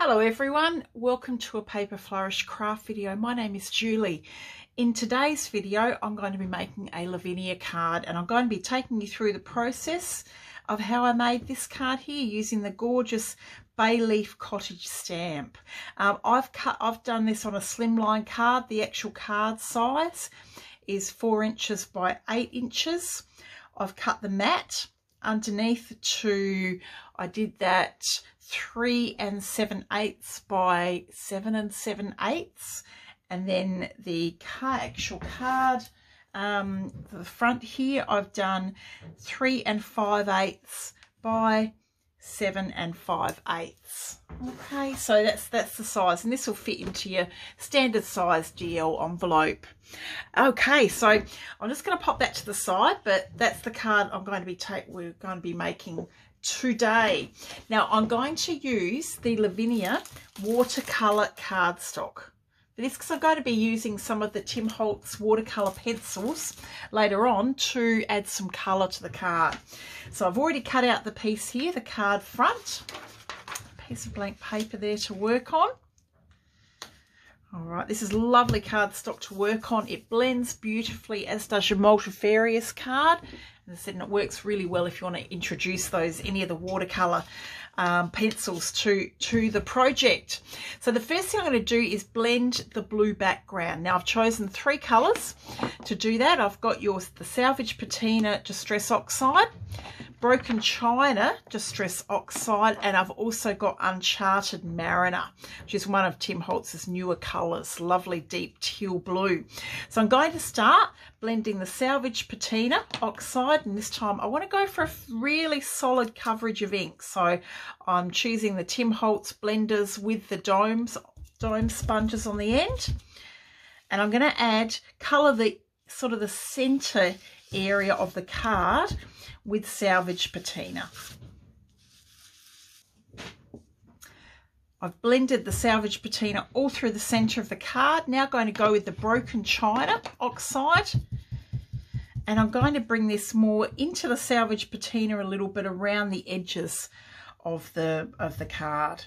Hello everyone, welcome to a Paper Flourish craft video. My name is Julie. In today's video I'm going to be making a Lavinia card and I'm going to be taking you through the process of how I made this card here using the gorgeous bay leaf cottage stamp. I've done this on a slimline card. The actual card size is 4 inches by 8 inches. I've cut the mat underneath to, I did that 3 7/8 by 7 7/8, and then the actual card for the front here I've done 3 5/8 by 7 5/8. Okay, so that's the size, and this will fit into your standard size DL envelope. Okay, so I'm just going to pop that to the side, but that's the card we're going to be making today. Now I'm going to use the Lavinia watercolor cardstock for this because I'm going to be using some of the Tim Holtz watercolor pencils later on to add some color to the card. So I've already cut out the piece here, the card front, a piece of blank paper there to work on. All right, this is lovely cardstock to work on. It blends beautifully, as does your multifarious card. As I said, and it works really well if you want to introduce any of the watercolor pencils to the project. So the first thing I'm going to do is blend the blue background. Now I've chosen 3 colors to do that. I've got the Salvage Patina Distress Oxide, Broken China Distress Oxide, and I've also got Uncharted Mariner, which is one of Tim Holtz's newer colors, lovely deep teal blue. So I'm going to start blending the Salvage Patina Oxide, and this time I want to go for a really solid coverage of ink. So I'm choosing the Tim Holtz blenders with the dome sponges on the end, and I'm going to colour the sort of the center area of the card with Salvage Patina. I've blended the Salvage Patina all through the center of the card. Now going to go with the Broken China Oxide, and I'm going to bring this more into the Salvage Patina a little bit around the edges of the card.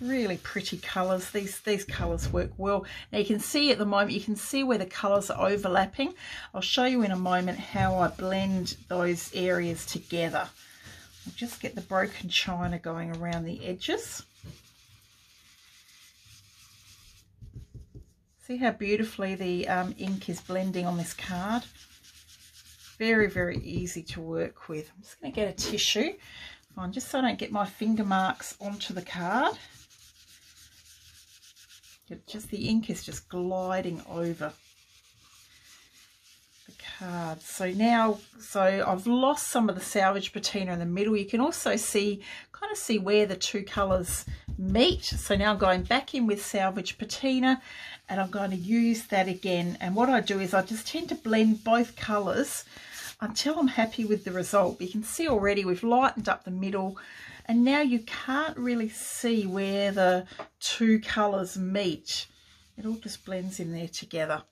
Really pretty colours. These colours work well. Now you can see at the moment, you can see where the colours are overlapping. I'll show you in a moment how I blend those areas together. I'll just get the Broken China going around the edges. See how beautifully the ink is blending on this card. Very, very easy to work with. I'm just going to get a tissue, fine, just so I don't get my finger marks onto the card. The ink is just gliding over the card. So I've lost some of the Salvage Patina in the middle. You can also kind of see where the 2 colours meet. So now I'm going back in with Salvage Patina, and I'm going to use that again. And what I do is I just tend to blend both colours until I'm happy with the result. But you can see already we've lightened up the middle, and now you can't really see where the 2 colours meet. It all just blends in there together.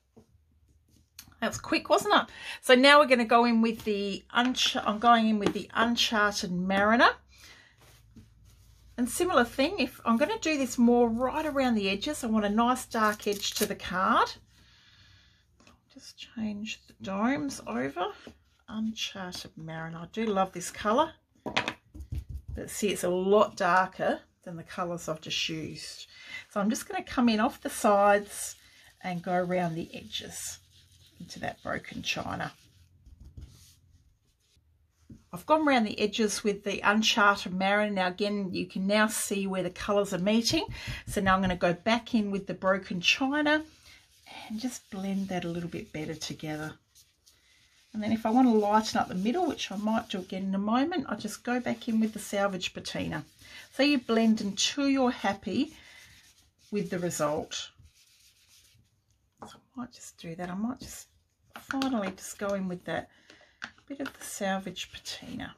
That was quick, wasn't it? So now we're going to go in with I'm going in with the Uncharted Mariner. And similar thing, if I'm going to do this more right around the edges, I want a nice dark edge to the card. Just change the domes over. Uncharted Mariner. I do love this colour. But see, it's a lot darker than the colours I've just used. So I'm just going to come in off the sides and go around the edges into that Broken China. I've gone around the edges with the Uncharted Mariner. Now again, you can now see where the colours are meeting. So now I'm going to go back in with the Broken China and just blend that a little bit better together. And then if I want to lighten up the middle, which I might do again in a moment, I just go back in with the Salvage Patina. So you blend until you're happy with the result. So I might just do that. I might just finally just go in with that bit of the Salvage Patina.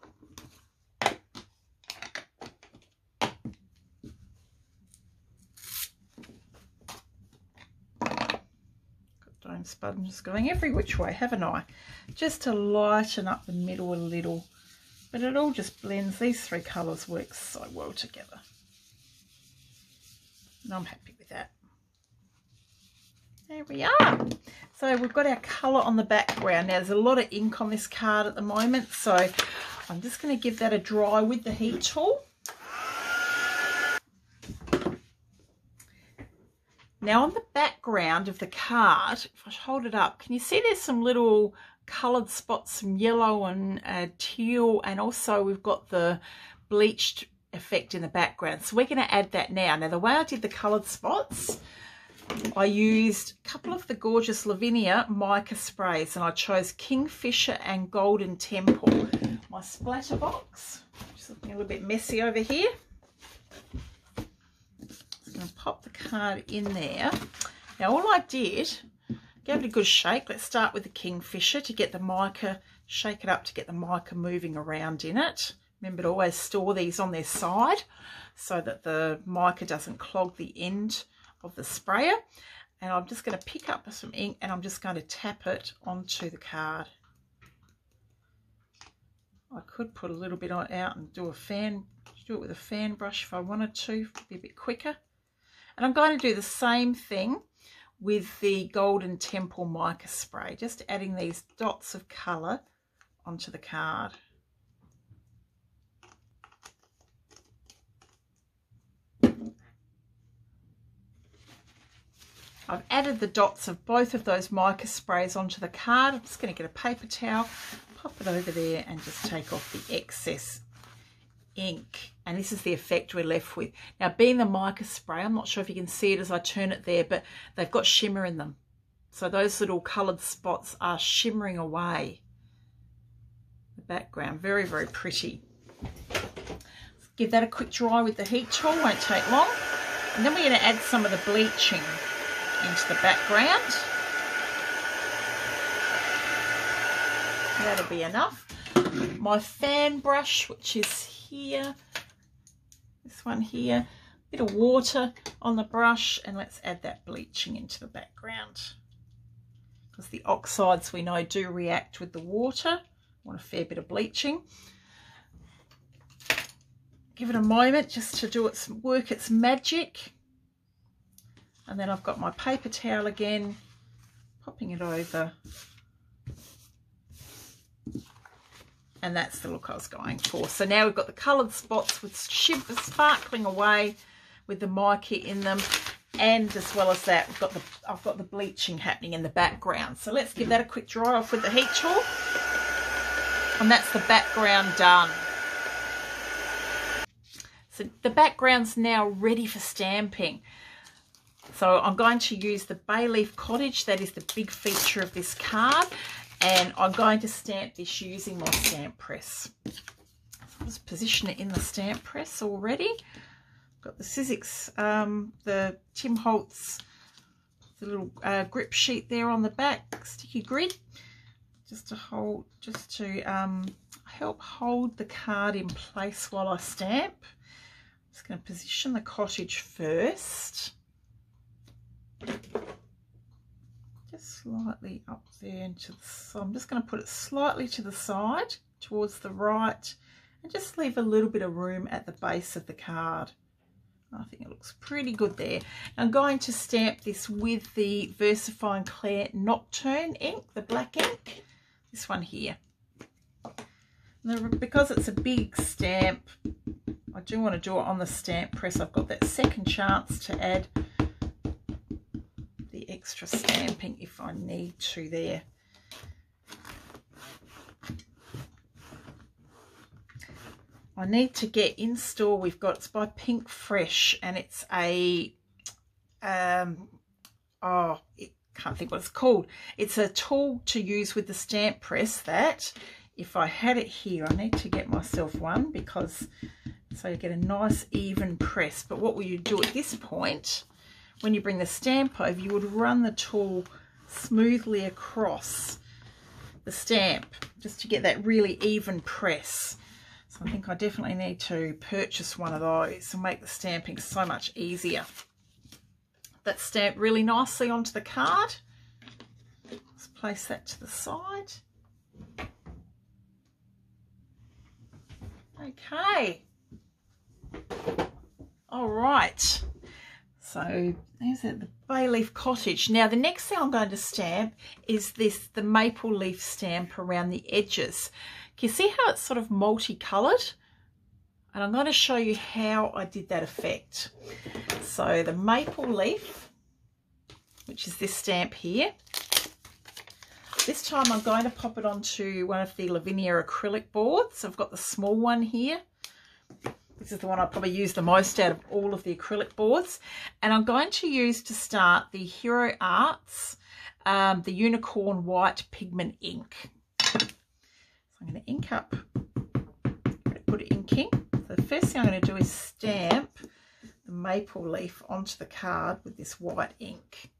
Got sponges going every which way, haven't I? Just to lighten up the middle a little But it all just blends. These three colours work so well together. And I'm happy with that. There we are. So we've got our colour on the background. Now there's a lot of ink on this card at the moment, so I'm just going to give that a dry with the heat tool. Now on the background of the card, if I hold it up, can you see there's some little coloured spots, some yellow and teal, and also we've got the bleached effect in the background. So we're going to add that now. Now the way I did the coloured spots, I used a couple of the gorgeous Lavinia mica sprays, and I chose Kingfisher and Golden Temple. My splatter box, just looking a little bit messy over here. I'm going to pop the card in there. Now all I did, gave it a good shake. Let's start with the Kingfisher to get the mica, shake it up to get the mica moving around in it. Remember to always store these on their side so that the mica doesn't clog the end of the sprayer. And I'm just going to pick up some ink and I'm just going to tap it onto the card. I could put a little bit out and do it with a fan brush if I wanted to, be a bit quicker. And I'm going to do the same thing with the Golden Temple mica spray, just adding these dots of colour onto the card. I've added the dots of both of those mica sprays onto the card. I'm just going to get a paper towel, pop it over there and just take off the excess ink. And this is the effect we're left with. Now being the mica spray, I'm not sure if you can see it as I turn it there, but they've got shimmer in them. So those little coloured spots are shimmering away the background. Very, very pretty. Let's give that a quick dry with the heat tool, won't take long. And then we're going to add some of the bleaching into the background. That'll be enough. My fan brush, which is here, this one here, bit of water on the brush, and let's add that bleaching into the background because the oxides we know do react with the water. I want a fair bit of bleaching. Give it a moment just to do its work, its magic. And then I've got my paper towel again, popping it over. And that's the look I was going for. So now we've got the coloured spots with shimmer sparkling away with the mica in them. And as well as that, I've got the bleaching happening in the background. So let's give that a quick dry off with the heat tool. And that's the background done. So the background's now ready for stamping. So I'm going to use the Bay Leaf Cottage. That is the big feature of this card. And I'm going to stamp this using my stamp press. So I'll just position it in the stamp press already. Got the Sizzix, the Tim Holtz, the little grip sheet there on the back, sticky grid, just to help hold the card in place while I stamp. I'm just going to position the cottage first. Just slightly up there into the side. I'm just going to put it slightly to the side towards the right and just leave a little bit of room at the base of the card. I think it looks pretty good there. I'm going to stamp this with the VersaFine Clair Nocturne ink, the black ink, this one here. Because it's a big stamp, I do want to do it on the stamp press. I've got that second chance to add the extra stamping if I need to there. I need to get in store, we've got, it's by Pink Fresh, and it's a, can't think what it's called. It's a tool to use with the stamp press that, if I had it here, I need to get myself one because, so you get a nice even press. But what will you do at this point, when you bring the stamp over, you would run the tool smoothly across the stamp just to get that really even press. So I think I definitely need to purchase one of those and make the stamping so much easier. That's stamped really nicely onto the card. Let's place that to the side. Okay. All right. So there's the bay leaf cottage. Now the next thing I'm going to stamp is the maple leaf stamp around the edges. Can you see how it's sort of multicoloured? And I'm going to show you how I did that effect. So the maple leaf, which is this stamp here. This time I'm going to pop it onto one of the Lavinia acrylic boards. I've got the small one here. This is the one I probably use the most out of all of the acrylic boards. And I'm going to use to start the Hero Arts, the Unicorn White Pigment Ink. So I'm going to ink up, put inking. So the first thing I'm going to do is stamp the maple leaf onto the card with this white ink.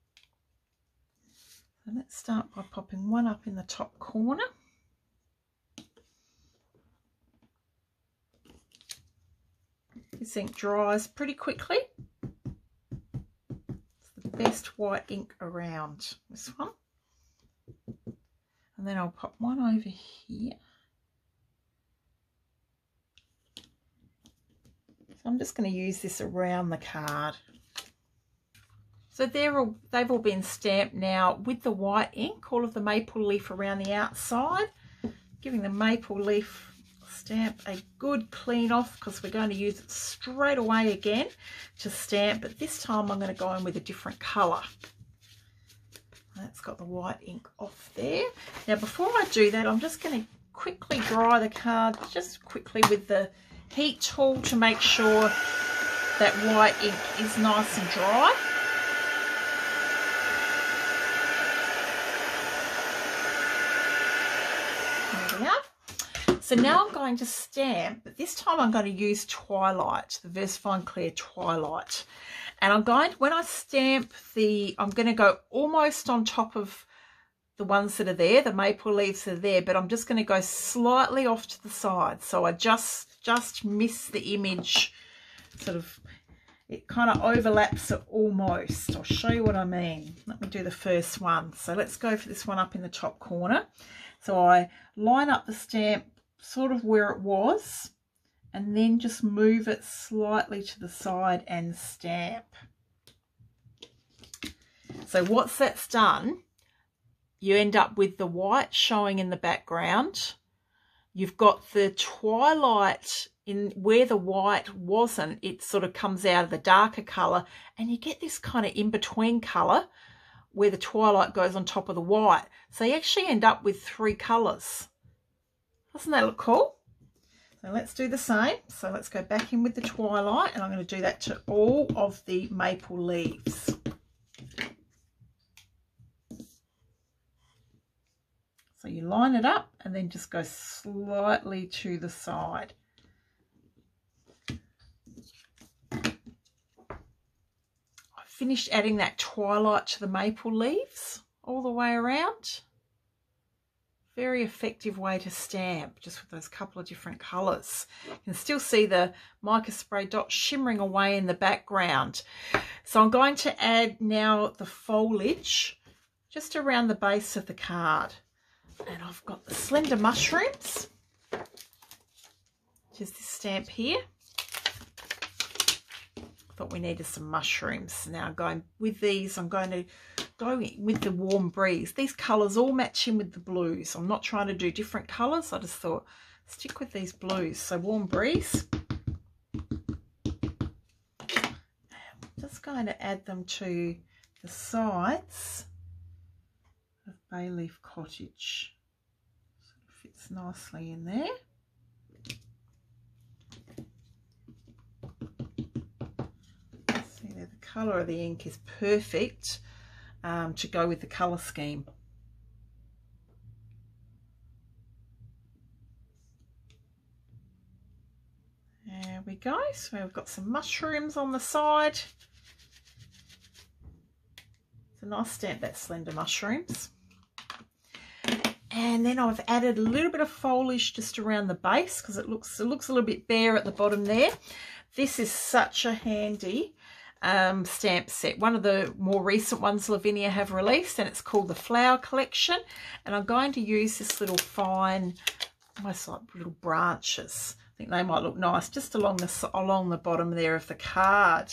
So let's start by popping one up in the top corner. This ink dries pretty quickly. It's the best white ink around, this one. And then I'll pop one over here. So I'm just going to use this around the card. So they've all been stamped now with the white ink, all of the maple leaf around the outside, giving the maple leaf stamp a good clean off because we're going to use it straight away again to stamp, but this time I'm going to go in with a different colour. That's got the white ink off there. Now before I do that, I'm just going to quickly dry the card just quickly with the heat tool to make sure that white ink is nice and dry. There we are. So now I'm going to stamp, but this time I'm going to use Twilight, the VersaFine Clear Twilight. And I'm going to, when I stamp I'm going to go almost on top of the ones that are there, the maple leaves are there, but I'm just going to go slightly off to the side. So I just miss the image, sort of, it kind of overlaps it almost. I'll show you what I mean. Let me do the first one. So let's go for this one up in the top corner. So I line up the stamp sort of where it was and then just move it slightly to the side and stamp. So once that's done, you end up with the white showing in the background. You've got the twilight in where the white wasn't, it sort of comes out of the darker colour, and you get this kind of in-between colour where the twilight goes on top of the white. So you actually end up with three colours. Doesn't that look cool? So let's do the same. So let's go back in with the twilight, and I'm going to do that to all of the maple leaves. So you line it up and then just go slightly to the side. I finished adding that twilight to the maple leaves all the way around. Very effective way to stamp, just with those couple of different colours. You can still see the mica spray dots shimmering away in the background. So I'm going to add now the foliage just around the base of the card. And I've got the slender mushrooms, which is this stamp here. I thought we needed some mushrooms. Now going with these, I'm going to go with the warm breeze. These colours all match in with the blues. I'm not trying to do different colours. I just thought stick with these blues. So warm breeze. I'm just going to add them to the sides of Bay Leaf Cottage. So it fits nicely in there. See there, the colour of the ink is perfect to go with the colour scheme. There we go. So we've got some mushrooms on the side. It's a nice stamp, that slender mushrooms. And then I've added a little bit of foliage just around the base because it looks a little bit bare at the bottom there. This is such a handy stamp set, one of the more recent ones Lavinia have released, and it's called the Flower Collection. And I'm going to use this little fine, almost like little branches think they might look nice just along the bottom there of the card.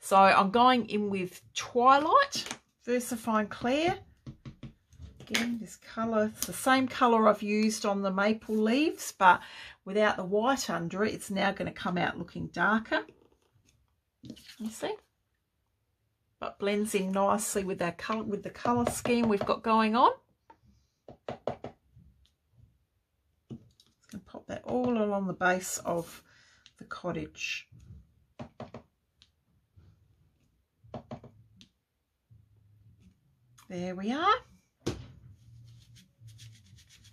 So I'm going in with Twilight, VersaFine Clair. Again, this colour, it's the same colour I've used on the maple leaves, but without the white under it, it's now going to come out looking darker. You see? But blends in nicely with our colour, with the colour scheme we've got going on. Just going to pop that all along the base of the cottage. There we are.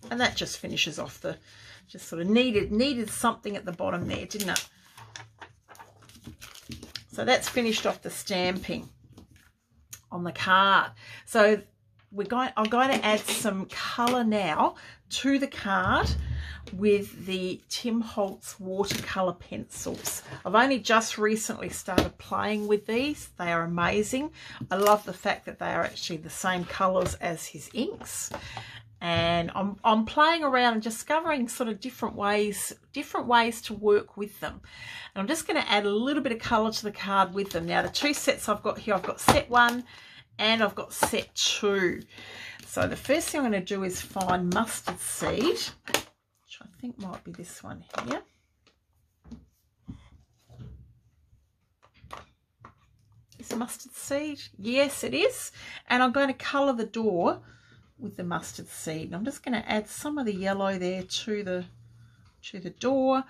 And that just finishes off the, just sort of needed something at the bottom there, didn't it? So that's finished off the stamping on the card. So I'm going to add some colour now to the card with the Tim Holtz watercolour pencils. I've only just recently started playing with these. They are amazing. I love the fact that they are actually the same colours as his inks. And I'm playing around and discovering sort of different ways to work with them. And I'm just going to add a little bit of colour to the card with them. Now the two sets I've got here, I've got set 1 and I've got set 2. So the first thing I'm going to do is find Mustard Seed, which I think might be this one here. Is Mustard Seed? Yes, it is. And I'm going to colour the door with the Mustard Seed. And I'm just going to add some of the yellow there to the door.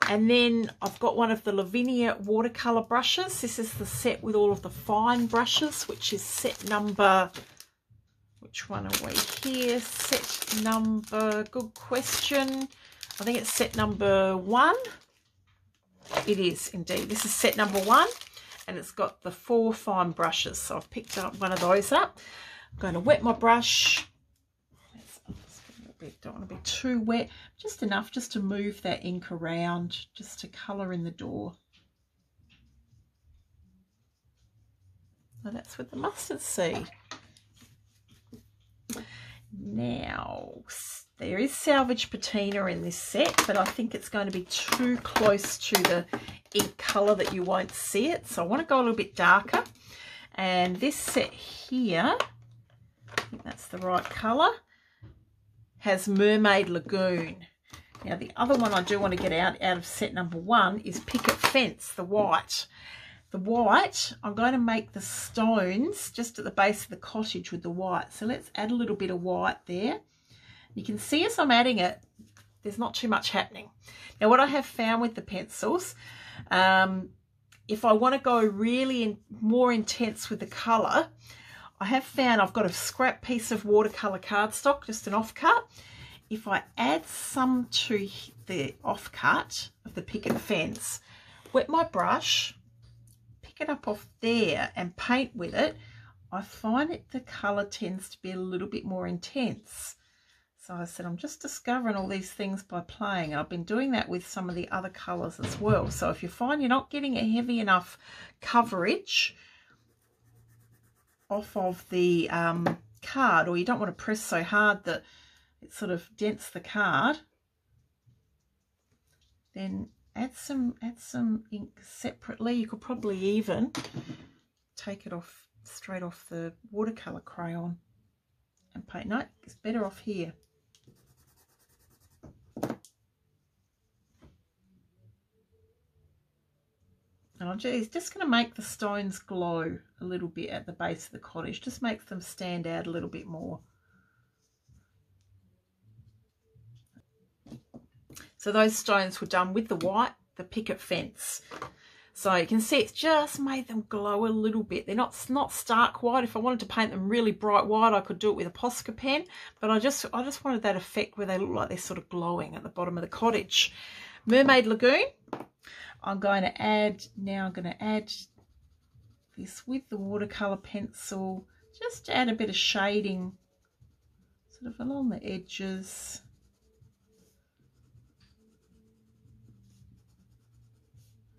And then I've got one of the Lavinia watercolour brushes. This is the set with all of the fine brushes, which is set number, which one are we here? Set number, good question. I think it's set number 1. It is indeed. This is set number 1, and it's got the 4 fine brushes. So I've picked up one of those up. I'm going to wet my brush. Don't want to be too wet, just enough just to move that ink around, just to colour in the door. So that's with the Mustard Seed. Now, there is Salvage Patina in this set, but I think it's going to be too close to the ink colour that you won't see it. So I want to go a little bit darker. And this set here, I think that's the right colour, has Mermaid Lagoon. Now the other one I do want to get out of set number 1 is Picket Fence, the white. The white, I'm going to make the stones just at the base of the cottage with the white. So let's add a little bit of white there. You can see as I'm adding it, there's not too much happening. Now what I have found with the pencils, if I want to go really more intense with the colour, I have found I've got a scrap piece of watercolour cardstock, just an offcut. If I add some to the offcut of the Picket Fence, wet my brush, pick it up off there and paint with it, I find the colour tends to be a little bit more intense. So I said, I'm just discovering all these things by playing. I've been doing that with some of the other colours as well. So if you find you're not getting a heavy enough coverage off of the card, or you don't want to press so hard that it sort of dents the card, then add some ink separately. You could probably even take it off straight off the watercolor crayon and paint. No, it's better off here. And I'm just going to make the stones glow a little bit at the base of the cottage. Just makes them stand out a little bit more. So those stones were done with the white, the Picket Fence. So you can see it's just made them glow a little bit. They're not stark white. If I wanted to paint them really bright white, I could do it with a Posca pen. But I just wanted that effect where they look like they're sort of glowing at the bottom of the cottage. Mermaid Lagoon. I'm going to add this with the watercolour pencil, just to add a bit of shading sort of along the edges.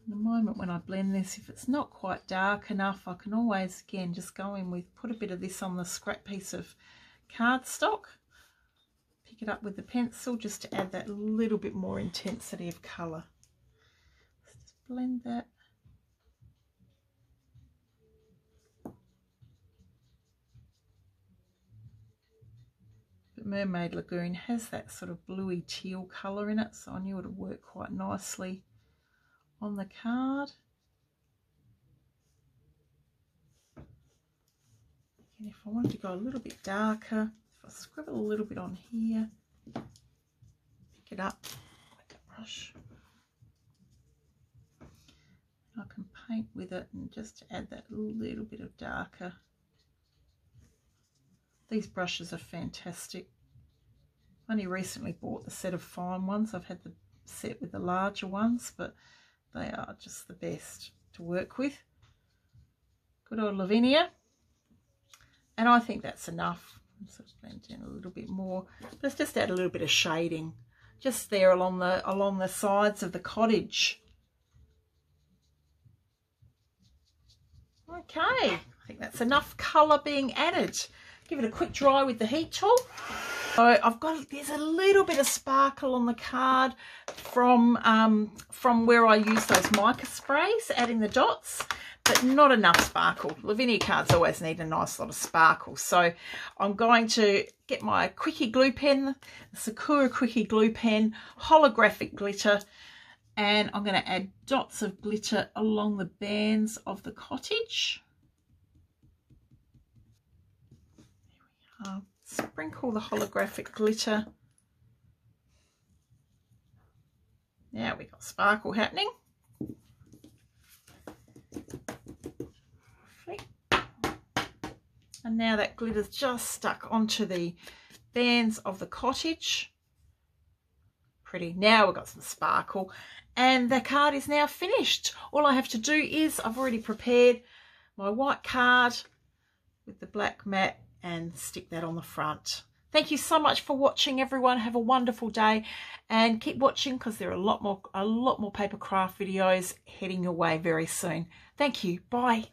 In a moment when I blend this, if it's not quite dark enough, I can always again just go in with, put a bit of this on the scrap piece of cardstock, pick pick it up with the pencil just to add that little bit more intensity of colour. Let's just blend that. But Mermaid Lagoon has that sort of bluey teal colour in it, so I knew it would work quite nicely on the card. And if I wanted to go a little bit darker, if I scribble a little bit on here, pick it up with a brush, I can paint with it and just add that little bit of darker. These brushes are fantastic. I only recently bought the set of fine ones. I've had the set with the larger ones, but they are just the best to work with. Good old Lavinia. And I think that's enough. Sort of blend in a little bit more. Let's just add a little bit of shading just there along the sides of the cottage. Okay, I think that's enough colour being added. Give it a quick dry with the heat tool. So there's a little bit of sparkle on the card from where I use those mica sprays, adding the dots, but not enough sparkle. Lavinia cards always need a nice lot of sparkle. So I'm going to get my Quickie glue pen, the Sakura Quickie glue pen, holographic glitter, and I'm going to add dots of glitter along the bands of the cottage. There we are. Sprinkle the holographic glitter. Now we've got sparkle happening. And now that glitter's just stuck onto the bands of the cottage. Pretty. Now we've got some sparkle and the card is now finished. All I have to do is I've already prepared my white card with the black mat and stick that on the front. Thank you so much for watching, everyone. Have a wonderful day and keep watching because there are a lot more paper craft videos heading your way very soon. Thank you. Bye.